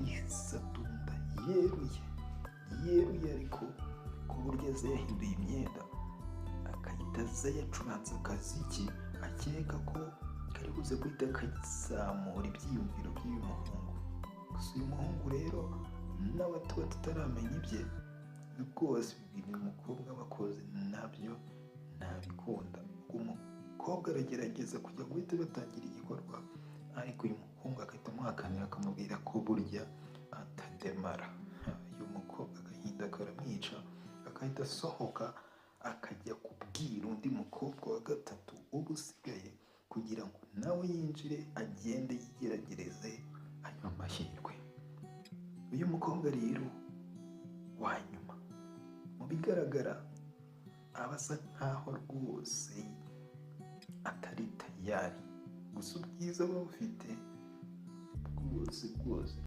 arisadunda yeruye ariko ku buryo aza yahinduye imyenda, agahita aza yacuranze akaziki akeka ko kari buze guhita kazamura ibyiyumviro by'uyu muhungu. Gusa uyu muhungu rero nawe tuba tutaramenya ibye rwose, ibintu uyu mukobwa bakoze nabyo ntabikunda. Umukobwa aragerageza kujya guhita batangira igikorwa, ariko uyu muhungu agahita amuhakanira akamubwira ko burya atademara. Uyu mukobwa agahinda karamwica, agahita asohoka akajya kubwira undi mukobwa wa gatatu uba usigaye kugira ngo nawe yinjire agende yigeragereze ayo mahirwe. Uyu mukobwa rero wa nyuma mu bigaragara aba asa nkaho rwose atari tayari, gusa ubwiza aba bufite bwose